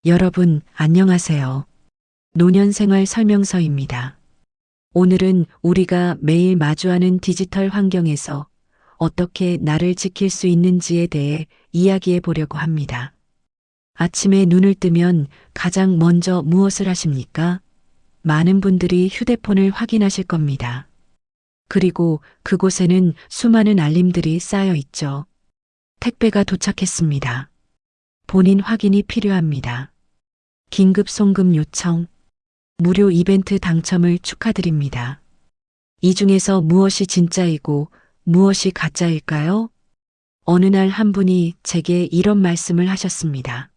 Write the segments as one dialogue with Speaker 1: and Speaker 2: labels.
Speaker 1: 여러분, 안녕하세요. 노년생활 설명서입니다. 오늘은 우리가 매일 마주하는 디지털 환경에서 어떻게 나를 지킬 수 있는지에 대해 이야기해 보려고 합니다. 아침에 눈을 뜨면 가장 먼저 무엇을 하십니까? 많은 분들이 휴대폰을 확인하실 겁니다. 그리고 그곳에는 수많은 알림들이 쌓여 있죠. 택배가 도착했습니다. 본인 확인이 필요합니다. 긴급 송금 요청, 무료 이벤트 당첨을 축하드립니다. 이 중에서 무엇이 진짜이고 무엇이 가짜일까요? 어느 날 한 분이 제게 이런 말씀을 하셨습니다.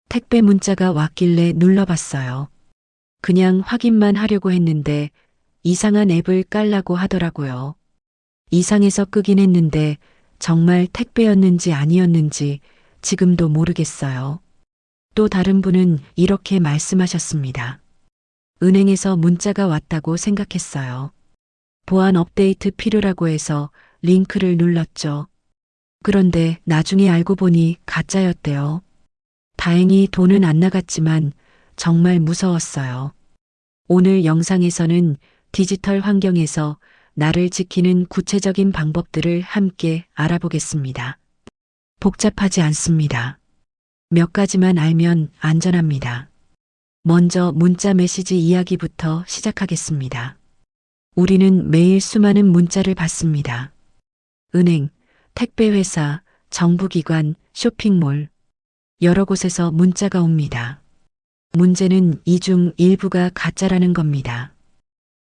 Speaker 1: 택배 문자가 왔길래 눌러봤어요. 그냥 확인만 하려고 했는데 이상한 앱을 깔라고 하더라고요. 이상해서 끄긴 했는데 정말 택배였는지 아니었는지 지금도 모르겠어요. 또 다른 분은 이렇게 말씀하셨습니다. 은행에서 문자가 왔다고 생각했어요. 보안 업데이트 필요라고 해서 링크를 눌렀죠. 그런데 나중에 알고 보니 가짜였대요. 다행히 돈은 안 나갔지만 정말 무서웠어요. 오늘 영상에서는 디지털 환경에서 나를 지키는 구체적인 방법들을 함께 알아보겠습니다. 복잡하지 않습니다. 몇 가지만 알면 안전합니다. 먼저 문자 메시지 이야기부터 시작하겠습니다. 우리는 매일 수많은 문자를 받습니다. 은행, 택배회사, 정부기관, 쇼핑몰, 여러 곳에서 문자가 옵니다. 문제는 이 중 일부가 가짜라는 겁니다.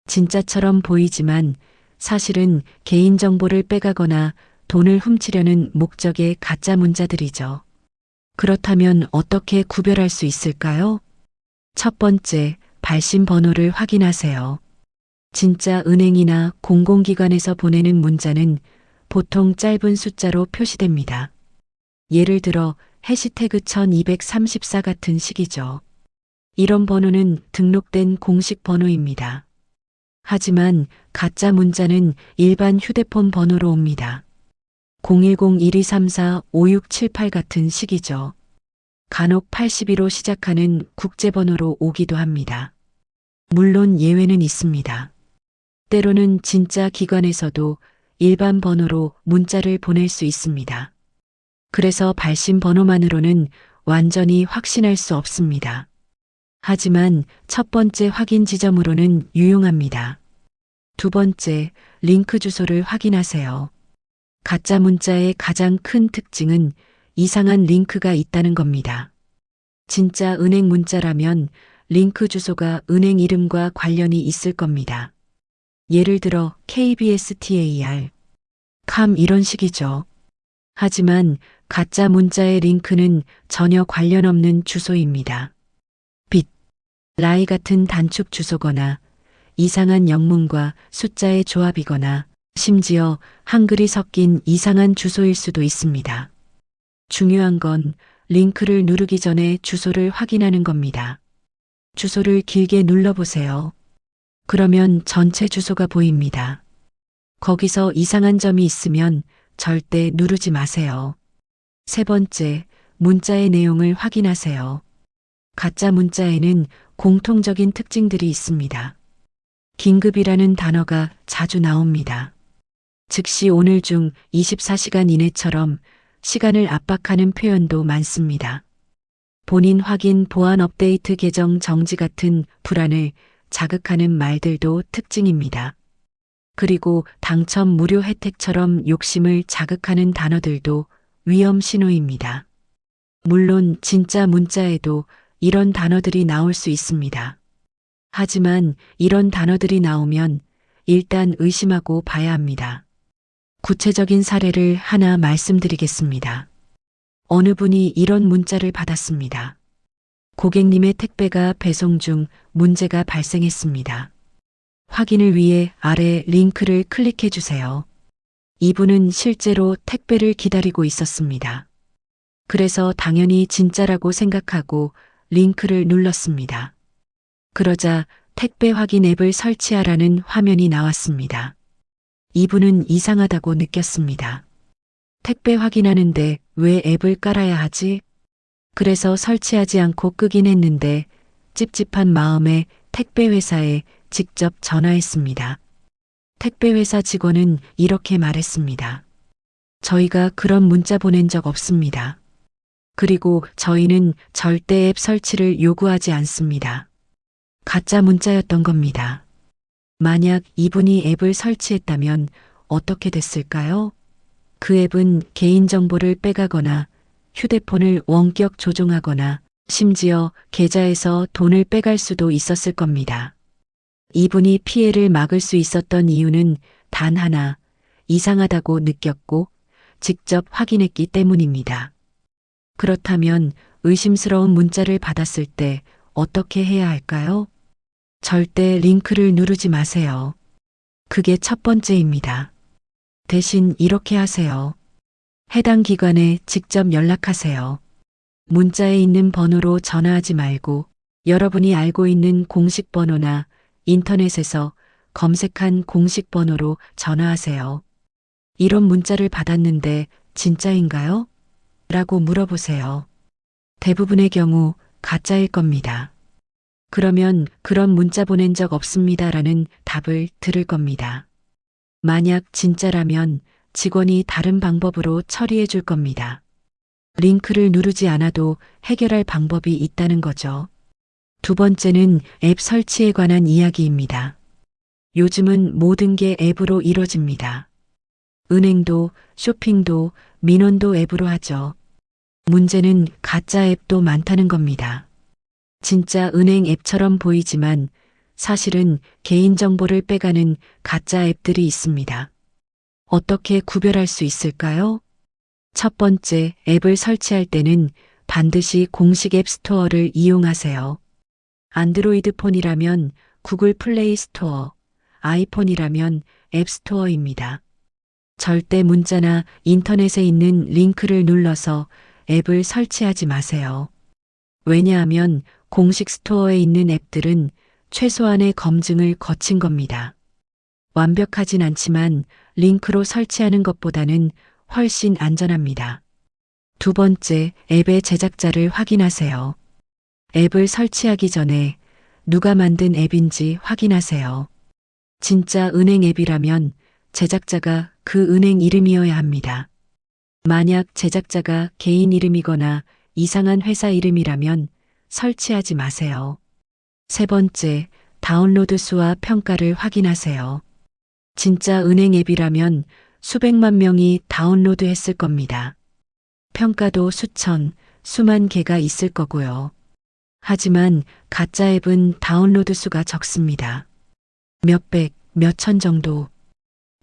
Speaker 1: 진짜처럼 보이지만 사실은 개인정보를 빼가거나 돈을 훔치려는 목적의 가짜 문자들이죠. 그렇다면 어떻게 구별할 수 있을까요? 첫 번째, 발신 번호를 확인하세요. 진짜 은행이나 공공기관에서 보내는 문자는 보통 짧은 숫자로 표시됩니다. 예를 들어 해시태그 1234 같은 식이죠. 이런 번호는 등록된 공식 번호입니다. 하지만 가짜 문자는 일반 휴대폰 번호로 옵니다. 010-1234-5678 같은 식이죠. 간혹 82로 시작하는 국제번호로 오기도 합니다. 물론 예외는 있습니다. 때로는 진짜 기관에서도 일반 번호로 문자를 보낼 수 있습니다. 그래서 발신 번호만으로는 완전히 확신할 수 없습니다. 하지만 첫 번째 확인 지점으로는 유용합니다. 두 번째, 링크 주소를 확인하세요. 가짜 문자의 가장 큰 특징은 이상한 링크가 있다는 겁니다. 진짜 은행 문자라면 링크 주소가 은행 이름과 관련이 있을 겁니다. 예를 들어 KBSTAR, CAM 이런 식이죠. 하지만 가짜 문자의 링크는 전혀 관련 없는 주소입니다. 라이 같은 단축 주소거나 이상한 영문과 숫자의 조합이거나 심지어 한글이 섞인 이상한 주소일 수도 있습니다. 중요한 건 링크를 누르기 전에 주소를 확인하는 겁니다. 주소를 길게 눌러보세요. 그러면 전체 주소가 보입니다. 거기서 이상한 점이 있으면 절대 누르지 마세요. 세 번째, 문자의 내용을 확인하세요. 가짜 문자에는 공통적인 특징들이 있습니다. 긴급이라는 단어가 자주 나옵니다. 즉시 오늘 중 24시간 이내처럼 시간을 압박하는 표현도 많습니다. 본인 확인, 보안 업데이트 계정 정지 같은 불안을 자극하는 말들도 특징입니다. 그리고 당첨 무료 혜택처럼 욕심을 자극하는 단어들도 위험 신호입니다. 물론 진짜 문자에도 이런 단어들이 나올 수 있습니다. 하지만 이런 단어들이 나오면 일단 의심하고 봐야 합니다. 구체적인 사례를 하나 말씀드리겠습니다. 어느 분이 이런 문자를 받았습니다. 고객님의 택배가 배송 중 문제가 발생했습니다. 확인을 위해 아래 링크를 클릭해 주세요. 이분은 실제로 택배를 기다리고 있었습니다. 그래서 당연히 진짜라고 생각하고 링크를 눌렀습니다. 그러자 택배 확인 앱을 설치하라는 화면이 나왔습니다. 이분은 이상하다고 느꼈습니다. 택배 확인하는데 왜 앱을 깔아야 하지? 그래서 설치하지 않고 끄긴 했는데 찝찝한 마음에 택배 회사에 직접 전화했습니다. 택배 회사 직원은 이렇게 말했습니다. 저희가 그런 문자 보낸 적 없습니다. 그리고 저희는 절대 앱 설치를 요구하지 않습니다. 가짜 문자였던 겁니다. 만약 이분이 앱을 설치했다면 어떻게 됐을까요? 그 앱은 개인정보를 빼가거나 휴대폰을 원격 조종하거나 심지어 계좌에서 돈을 빼갈 수도 있었을 겁니다. 이분이 피해를 막을 수 있었던 이유는 단 하나, 이상하다고 느꼈고 직접 확인했기 때문입니다. 그렇다면 의심스러운 문자를 받았을 때 어떻게 해야 할까요? 절대 링크를 누르지 마세요. 그게 첫 번째입니다. 대신 이렇게 하세요. 해당 기관에 직접 연락하세요. 문자에 있는 번호로 전화하지 말고 여러분이 알고 있는 공식 번호나 인터넷에서 검색한 공식 번호로 전화하세요. 이런 문자를 받았는데 진짜인가요? 라고 물어보세요. 대부분의 경우 가짜일 겁니다. 그러면 그런 문자 보낸 적 없습니다 라는 답을 들을 겁니다. 만약 진짜라면 직원이 다른 방법으로 처리해 줄 겁니다. 링크를 누르지 않아도 해결할 방법이 있다는 거죠. 두 번째는 앱 설치에 관한 이야기입니다. 요즘은 모든 게 앱으로 이루어집니다. 은행도, 쇼핑도, 민원도 앱으로 하죠. 문제는 가짜 앱도 많다는 겁니다. 진짜 은행 앱처럼 보이지만 사실은 개인정보를 빼가는 가짜 앱들이 있습니다. 어떻게 구별할 수 있을까요? 첫 번째, 앱을 설치할 때는 반드시 공식 앱 스토어를 이용하세요. 안드로이드 폰이라면 구글 플레이 스토어, 아이폰이라면 앱 스토어입니다. 절대 문자나 인터넷에 있는 링크를 눌러서 앱을 설치하지 마세요. 왜냐하면 공식 스토어에 있는 앱들은 최소한의 검증을 거친 겁니다. 완벽하진 않지만 링크로 설치하는 것보다는 훨씬 안전합니다. 두 번째, 앱의 제작자를 확인하세요. 앱을 설치하기 전에 누가 만든 앱인지 확인하세요. 진짜 은행 앱이라면 제작자가 그 은행 이름이어야 합니다. 만약 제작자가 개인 이름이거나 이상한 회사 이름이라면 설치하지 마세요. 세 번째, 다운로드 수와 평가를 확인하세요. 진짜 은행 앱이라면 수백만 명이 다운로드 했을 겁니다. 평가도 수천, 수만 개가 있을 거고요. 하지만 가짜 앱은 다운로드 수가 적습니다. 몇백, 몇천 정도.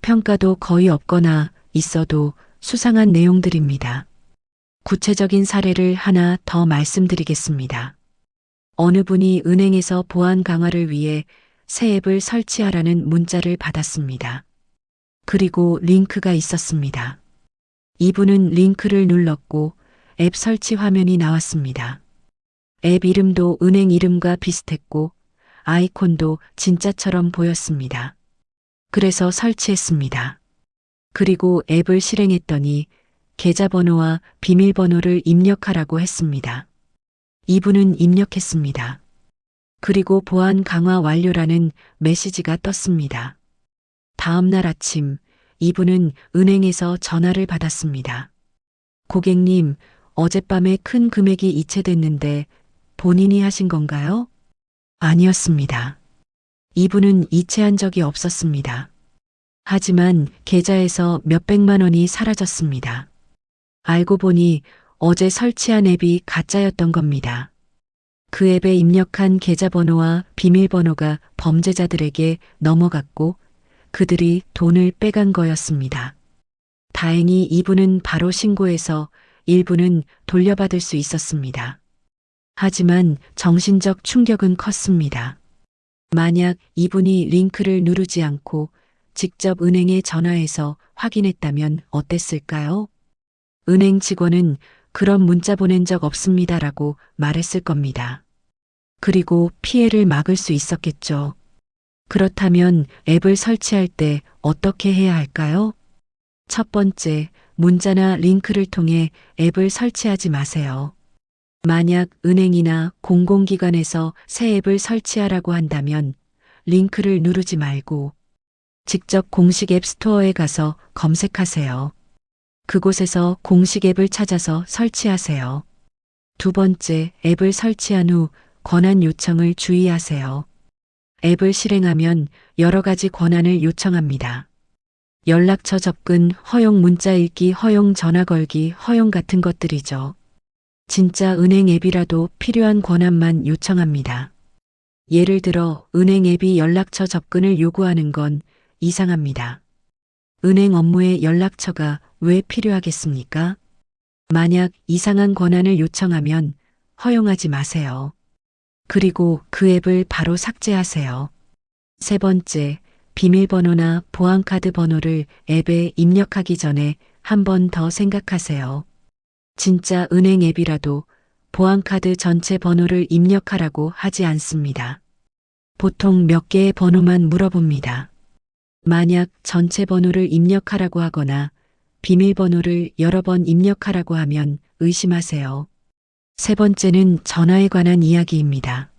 Speaker 1: 평가도 거의 없거나 있어도 수상한 내용들입니다. 구체적인 사례를 하나 더 말씀드리겠습니다. 어느 분이 은행에서 보안 강화를 위해 새 앱을 설치하라는 문자를 받았습니다. 그리고 링크가 있었습니다. 이분은 링크를 눌렀고 앱 설치 화면이 나왔습니다. 앱 이름도 은행 이름과 비슷했고 아이콘도 진짜처럼 보였습니다. 그래서 설치했습니다. 그리고 앱을 실행했더니 계좌번호와 비밀번호를 입력하라고 했습니다. 이분은 입력했습니다. 그리고 보안 강화 완료라는 메시지가 떴습니다. 다음 날 아침 이분은 은행에서 전화를 받았습니다. 고객님, 어젯밤에 큰 금액이 이체됐는데 본인이 하신 건가요? 아니었습니다. 이분은 이체한 적이 없었습니다. 하지만 계좌에서 몇백만 원이 사라졌습니다. 알고 보니 어제 설치한 앱이 가짜였던 겁니다. 그 앱에 입력한 계좌번호와 비밀번호가 범죄자들에게 넘어갔고 그들이 돈을 빼간 거였습니다. 다행히 이분은 바로 신고해서 일부는 돌려받을 수 있었습니다. 하지만 정신적 충격은 컸습니다. 만약 이분이 링크를 누르지 않고 직접 은행에 전화해서 확인했다면 어땠을까요? 은행 직원은 그런 문자 보낸 적 없습니다라고 말했을 겁니다. 그리고 피해를 막을 수 있었겠죠. 그렇다면 앱을 설치할 때 어떻게 해야 할까요? 첫 번째, 문자나 링크를 통해 앱을 설치하지 마세요. 만약 은행이나 공공기관에서 새 앱을 설치하라고 한다면 링크를 누르지 말고 직접 공식 앱 스토어에 가서 검색하세요. 그곳에서 공식 앱을 찾아서 설치하세요. 두 번째, 앱을 설치한 후 권한 요청을 주의하세요. 앱을 실행하면 여러 가지 권한을 요청합니다. 연락처 접근, 허용 문자 읽기, 허용 전화 걸기, 허용 같은 것들이죠. 진짜 은행 앱이라도 필요한 권한만 요청합니다. 예를 들어 은행 앱이 연락처 접근을 요구하는 건 이상합니다. 은행 업무에 연락처가 왜 필요하겠습니까? 만약 이상한 권한을 요청하면 허용하지 마세요. 그리고 그 앱을 바로 삭제하세요. 세 번째, 비밀번호나 보안카드 번호를 앱에 입력하기 전에 한 번 더 생각하세요. 진짜 은행 앱이라도 보안카드 전체 번호를 입력하라고 하지 않습니다. 보통 몇 개의 번호만 물어봅니다. 만약 전체 번호를 입력하라고 하거나 비밀번호를 여러 번 입력하라고 하면 의심하세요. 세 번째는 전화에 관한 이야기입니다.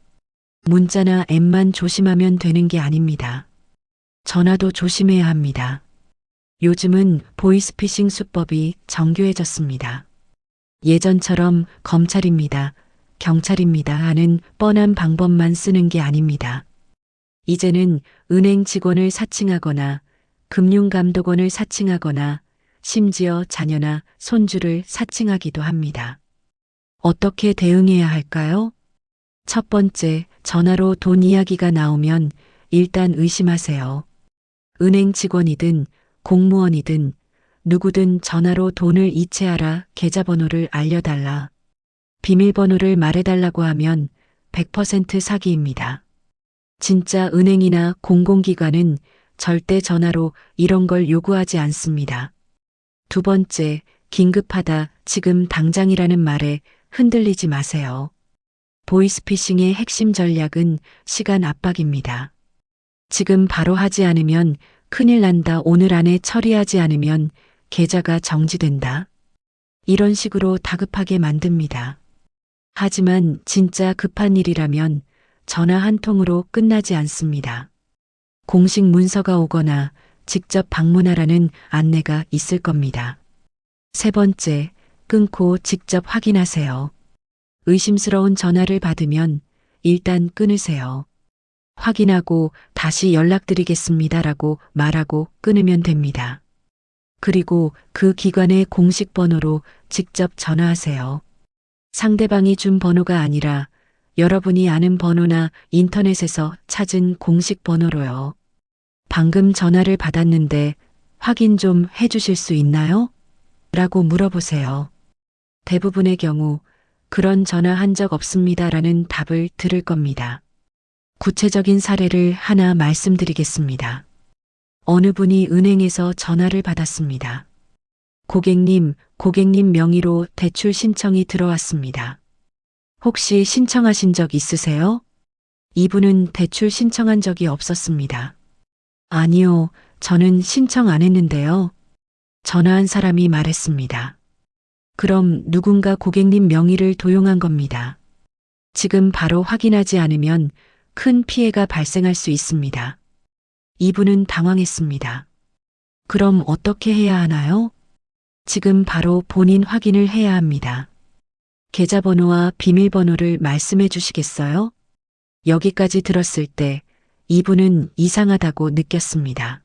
Speaker 1: 문자나 앱만 조심하면 되는 게 아닙니다. 전화도 조심해야 합니다. 요즘은 보이스피싱 수법이 정교해졌습니다. 예전처럼 검찰입니다, 경찰입니다 하는 뻔한 방법만 쓰는 게 아닙니다. 이제는 은행 직원을 사칭하거나 금융감독원을 사칭하거나 심지어 자녀나 손주를 사칭하기도 합니다. 어떻게 대응해야 할까요? 첫 번째, 전화로 돈 이야기가 나오면 일단 의심하세요. 은행 직원이든 공무원이든 누구든 전화로 돈을 이체하라, 계좌번호를 알려달라, 비밀번호를 말해달라고 하면 100% 사기입니다. 진짜 은행이나 공공기관은 절대 전화로 이런 걸 요구하지 않습니다. 두 번째, 긴급하다, 지금 당장이라는 말에 흔들리지 마세요. 보이스피싱의 핵심 전략은 시간 압박입니다. 지금 바로 하지 않으면 큰일 난다, 오늘 안에 처리하지 않으면 계좌가 정지된다. 이런 식으로 다급하게 만듭니다. 하지만 진짜 급한 일이라면 전화 한 통으로 끝나지 않습니다. 공식 문서가 오거나 직접 방문하라는 안내가 있을 겁니다. 세 번째, 끊고 직접 확인하세요. 의심스러운 전화를 받으면 일단 끊으세요. 확인하고 다시 연락드리겠습니다라고 말하고 끊으면 됩니다. 그리고 그 기관의 공식 번호로 직접 전화하세요. 상대방이 준 번호가 아니라 여러분이 아는 번호나 인터넷에서 찾은 공식 번호로요. 방금 전화를 받았는데 확인 좀 해주실 수 있나요? 라고 물어보세요. 대부분의 경우 그런 전화 한 적 없습니다라는 답을 들을 겁니다. 구체적인 사례를 하나 말씀드리겠습니다. 어느 분이 은행에서 전화를 받았습니다. 고객님 명의로 대출 신청이 들어왔습니다. 혹시 신청하신 적 있으세요? 이분은 대출 신청한 적이 없었습니다. 아니요, 저는 신청 안 했는데요. 전화한 사람이 말했습니다. 그럼 누군가 고객님 명의를 도용한 겁니다. 지금 바로 확인하지 않으면 큰 피해가 발생할 수 있습니다. 이분은 당황했습니다. 그럼 어떻게 해야 하나요? 지금 바로 본인 확인을 해야 합니다. 계좌번호와 비밀번호를 말씀해 주시겠어요? 여기까지 들었을 때 이분은 이상하다고 느꼈습니다.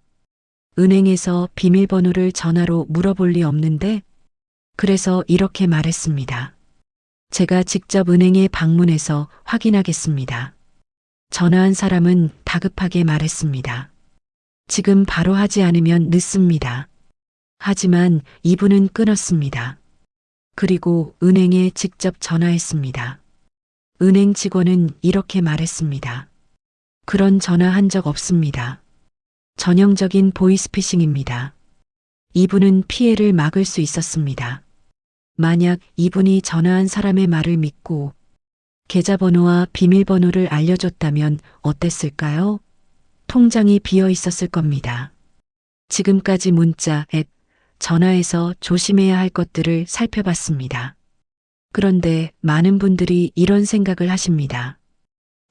Speaker 1: 은행에서 비밀번호를 전화로 물어볼 리 없는데, 그래서 이렇게 말했습니다. 제가 직접 은행에 방문해서 확인하겠습니다. 전화한 사람은 다급하게 말했습니다. 지금 바로 하지 않으면 늦습니다. 하지만 이분은 끊었습니다. 그리고 은행에 직접 전화했습니다. 은행 직원은 이렇게 말했습니다. 그런 전화 한 적 없습니다. 전형적인 보이스피싱입니다. 이분은 피해를 막을 수 있었습니다. 만약 이분이 전화한 사람의 말을 믿고 계좌번호와 비밀번호를 알려줬다면 어땠을까요? 통장이 비어 있었을 겁니다. 지금까지 문자, 앱, 전화에서 조심해야 할 것들을 살펴봤습니다. 그런데 많은 분들이 이런 생각을 하십니다.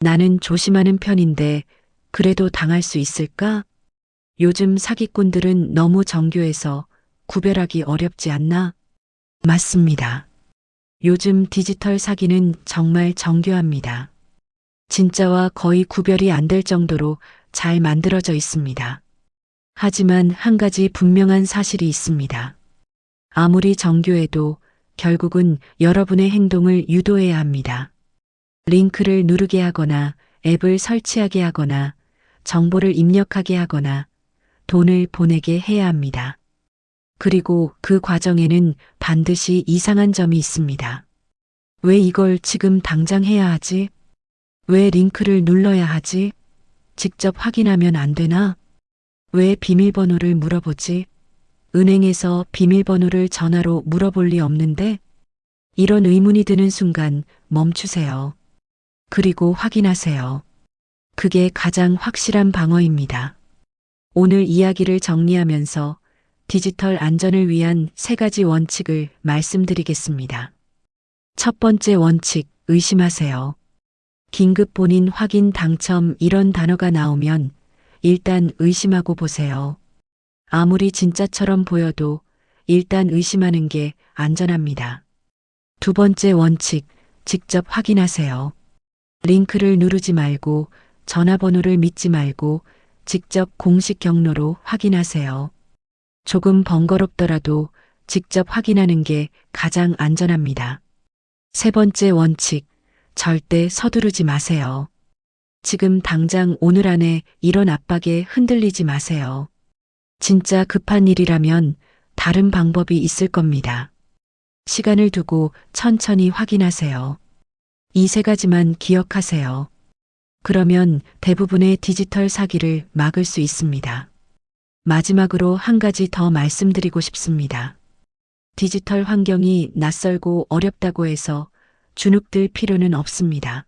Speaker 1: 나는 조심하는 편인데 그래도 당할 수 있을까? 요즘 사기꾼들은 너무 정교해서 구별하기 어렵지 않나? 맞습니다. 요즘 디지털 사기는 정말 정교합니다. 진짜와 거의 구별이 안 될 정도로 잘 만들어져 있습니다. 하지만 한 가지 분명한 사실이 있습니다. 아무리 정교해도 결국은 여러분의 행동을 유도해야 합니다. 링크를 누르게 하거나 앱을 설치하게 하거나 정보를 입력하게 하거나 돈을 보내게 해야 합니다. 그리고 그 과정에는 반드시 이상한 점이 있습니다. 왜 이걸 지금 당장 해야 하지? 왜 링크를 눌러야 하지? 직접 확인하면 안 되나? 왜 비밀번호를 물어보지? 은행에서 비밀번호를 전화로 물어볼 리 없는데? 이런 의문이 드는 순간 멈추세요. 그리고 확인하세요. 그게 가장 확실한 방어입니다. 오늘 이야기를 정리하면서 디지털 안전을 위한 3가지 원칙을 말씀드리겠습니다. 첫 번째 원칙, 의심하세요. 긴급 본인 확인 당첨 이런 단어가 나오면 일단 의심하고 보세요. 아무리 진짜처럼 보여도 일단 의심하는 게 안전합니다. 두 번째 원칙, 직접 확인하세요. 링크를 누르지 말고 전화번호를 믿지 말고 직접 공식 경로로 확인하세요. 조금 번거롭더라도 직접 확인하는 게 가장 안전합니다. 세 번째 원칙, 절대 서두르지 마세요. 지금 당장 오늘 안에 이런 압박에 흔들리지 마세요. 진짜 급한 일이라면 다른 방법이 있을 겁니다. 시간을 두고 천천히 확인하세요. 이 3가지만 기억하세요. 그러면 대부분의 디지털 사기를 막을 수 있습니다. 마지막으로 한 가지 더 말씀드리고 싶습니다. 디지털 환경이 낯설고 어렵다고 해서 주눅들 필요는 없습니다.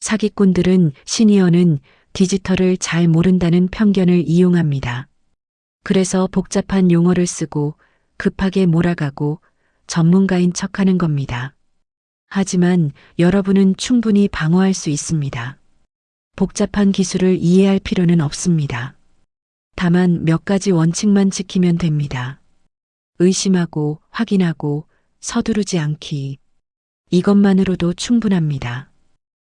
Speaker 1: 사기꾼들은 시니어는 디지털을 잘 모른다는 편견을 이용합니다. 그래서 복잡한 용어를 쓰고 급하게 몰아가고 전문가인 척하는 겁니다. 하지만 여러분은 충분히 방어할 수 있습니다. 복잡한 기술을 이해할 필요는 없습니다. 다만 몇 가지 원칙만 지키면 됩니다. 의심하고 확인하고 서두르지 않기. 이것만으로도 충분합니다.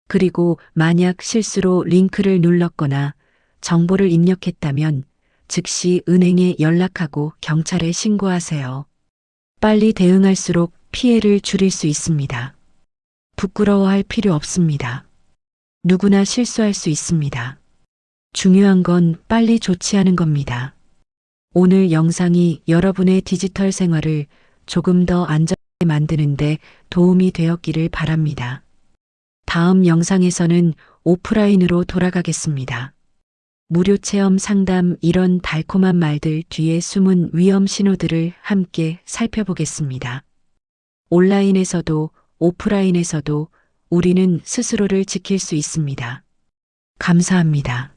Speaker 1: 그리고 만약 실수로 링크를 눌렀거나 정보를 입력했다면 즉시 은행에 연락하고 경찰에 신고하세요. 빨리 대응할수록 피해를 줄일 수 있습니다. 부끄러워할 필요 없습니다. 누구나 실수할 수 있습니다. 중요한 건 빨리 조치하는 겁니다. 오늘 영상이 여러분의 디지털 생활을 조금 더 안전하게 만드는데 도움이 되었기를 바랍니다. 다음 영상에서는 오프라인으로 돌아가겠습니다. 무료 체험 상담 이런 달콤한 말들 뒤에 숨은 위험 신호들을 함께 살펴보겠습니다. 온라인에서도 오프라인에서도 우리는 스스로를 지킬 수 있습니다. 감사합니다.